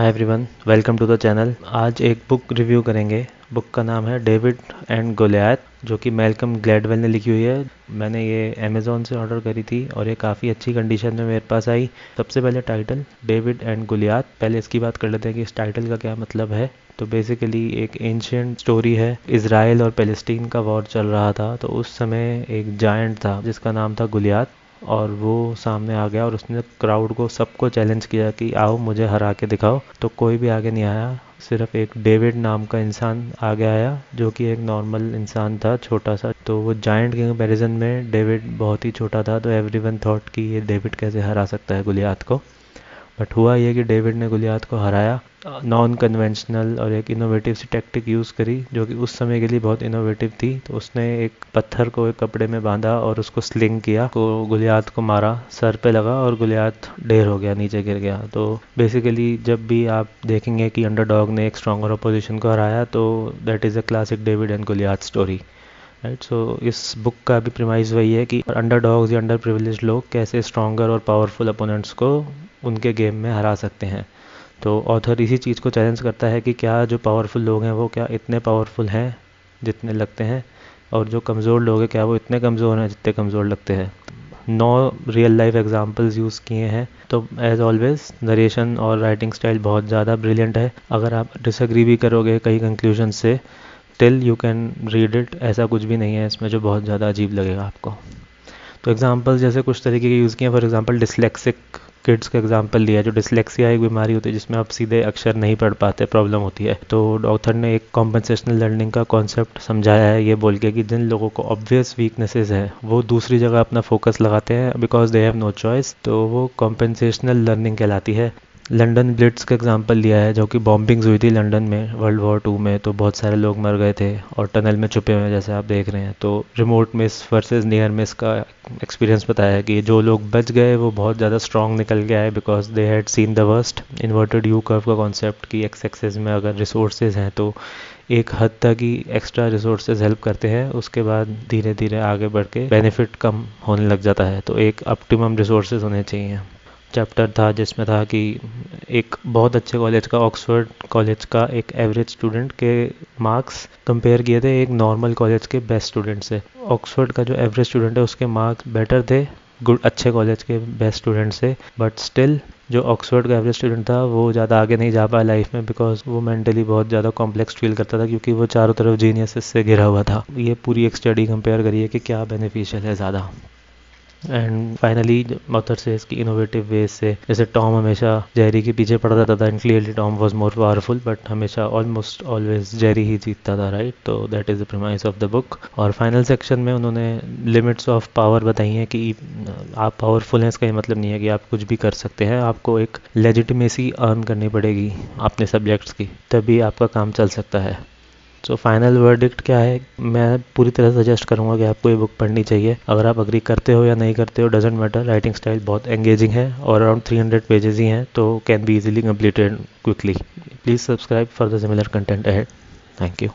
Hi everyone, welcome to the channel. आज एक book review करेंगे। बुक का नाम है डेविड एंड गोलियत, जो कि मैल्कम ग्लैडवेल ने लिखी हुई है। मैंने ये अमेज़ॉन से ऑर्डर करी थी और ये काफ़ी अच्छी कंडीशन में मेरे पास आई। सबसे पहले टाइटल डेविड एंड गोलियत, पहले इसकी बात कर लेते हैं कि इस टाइटल का क्या मतलब है। तो बेसिकली एक एंशियंट स्टोरी है। इज़राइल और पैलेस्टीन का वॉर चल रहा था, तो उस समय एक जायंट था जिसका नाम था गोलियत, और वो सामने आ गया और उसने क्राउड को सबको चैलेंज किया कि आओ मुझे हरा के दिखाओ। तो कोई भी आगे नहीं आया, सिर्फ एक डेविड नाम का इंसान आगे आया, जो कि एक नॉर्मल इंसान था, छोटा सा। तो वो जायंट के कंपैरिजन में डेविड बहुत ही छोटा था, तो एवरीवन थॉट कि ये डेविड कैसे हरा सकता है गोलियत को। बट हुआ ये कि डेविड ने गोलियत को हराया। नॉन कन्वेंशनल और एक इनोवेटिव सी टेक्टिक यूज़ करी, जो कि उस समय के लिए बहुत इनोवेटिव थी। तो उसने एक पत्थर को एक कपड़े में बांधा और उसको स्लिंग किया, को गोलियत को मारा, सर पे लगा और गोलियत ढेर हो गया, नीचे गिर गया। तो बेसिकली जब भी आप देखेंगे कि अंडरडॉग ने एक स्ट्रॉन्गर अपोजिशन को हराया, तो that is a classic David and Goliath story, right. So इस बुक का भी प्रीमाइस वही है कि अंडरडॉग्स या अंडर प्रिविलेज लोग कैसे स्ट्रॉन्गर और पावरफुल अपोनेंट्स को उनके गेम में हरा सकते हैं। तो ऑथर इसी चीज़ को चैलेंज करता है कि क्या जो पावरफुल लोग हैं वो क्या इतने पावरफुल हैं जितने लगते हैं, और जो कमज़ोर लोग हैं क्या वो इतने कमज़ोर हैं जितने कमज़ोर लगते हैं। 9 रियल लाइफ एग्जांपल्स यूज़ किए हैं। तो एज ऑलवेज नरेशन और राइटिंग स्टाइल बहुत ज़्यादा ब्रिलियंट है। अगर आप डिसएग्री भी करोगे कई कंक्लूजन से, till you can read it. ऐसा कुछ भी नहीं है इसमें जो बहुत ज़्यादा अजीब लगेगा आपको। तो एग्जांपल जैसे कुछ तरीके के यूज़ किए हैं। फॉर एग्जांपल डिसलेक्सिक किड्स का एग्जांपल लिया है। जो डिसलेक्सिया एक बीमारी होती है जिसमें आप सीधे अक्षर नहीं पढ़ पाते, प्रॉब्लम होती है। तो ऑथर ने एक कॉम्पनसेशनल लर्निंग का कॉन्सेप्ट समझाया है, ये बोल के कि जिन लोगों को ऑब्वियस वीकनेसेस है वो दूसरी जगह अपना फोकस लगाते हैं because they have no choice, तो वो कॉम्पनसेशनल लर्निंग कहलाती है। लंदन ब्लिट्स का एग्जांपल लिया है, जो कि बॉम्बिंग्स हुई थी लंदन में वर्ल्ड वॉर 2 में। तो बहुत सारे लोग मर गए थे और टनल में छुपे हुए हैं जैसे आप देख रहे हैं। तो remote miss versus near miss का एक्सपीरियंस बताया है कि जो लोग बच गए वो बहुत ज़्यादा स्ट्रांग निकल के आए because they had seen the worst. Inverted you curve का कॉन्सेप्ट कि एक्स एक्सेस में अगर रिसोर्सेज हैं तो एक हद तक ही एक्स्ट्रा रिसोर्सेज हेल्प करते हैं, उसके बाद धीरे धीरे आगे बढ़ के बेनिफिट कम होने लग जाता है। तो एक ऑप्टिमम रिसोर्सेज होने चाहिए। चैप्टर था जिसमें था कि एक बहुत अच्छे कॉलेज का, ऑक्सफोर्ड कॉलेज का एक एवरेज स्टूडेंट के मार्क्स कंपेयर किए थे एक नॉर्मल कॉलेज के बेस्ट स्टूडेंट से। ऑक्सफोर्ड का जो एवरेज स्टूडेंट है उसके मार्क्स बेटर थे गुड अच्छे कॉलेज के बेस्ट स्टूडेंट से, बट स्टिल जो ऑक्सफोर्ड का एवरेज स्टूडेंट था वो ज़्यादा आगे नहीं जा पाया लाइफ में बिकॉज वो मेंटली बहुत ज़्यादा कॉम्प्लेक्स फील करता था, क्योंकि वो चारों तरफ जीनियस से घिरा हुआ था। ये पूरी एक स्टडी कंपेयर करिए कि क्या बेनिफिशियल है ज़्यादा। एंड फाइनली ऑथर से इसकी इनोवेटिव वेज से, जैसे टॉम हमेशा जेरी के पीछे पड़ जाता था and clearly Tom was more powerful, but हमेशा ऑलमोस्ट ऑलवेज जेरी ही जीतता था, राइट। तो that is the premise of the book. और फाइनल सेक्शन में उन्होंने लिमिट्स ऑफ पावर बताई हैं कि आप पावरफुल हैं इसका ये मतलब नहीं है कि आप कुछ भी कर सकते हैं। आपको एक लेजिटिमेसी अर्न करनी पड़ेगी अपने सब्जेक्ट्स की, तभी आपका काम चल सकता है। सो फाइनल वर्डिक्ट क्या है, मैं पूरी तरह सजेस्ट करूंगा कि आपको ये बुक पढ़नी चाहिए। अगर आप अग्री करते हो या नहीं करते हो डजेंट मैटर, राइटिंग स्टाइल बहुत एंगेजिंग है और अराउंड 300 पेजेस ही हैं, तो can be easily completed quickly. Please subscribe for the similar content ahead. Thank you.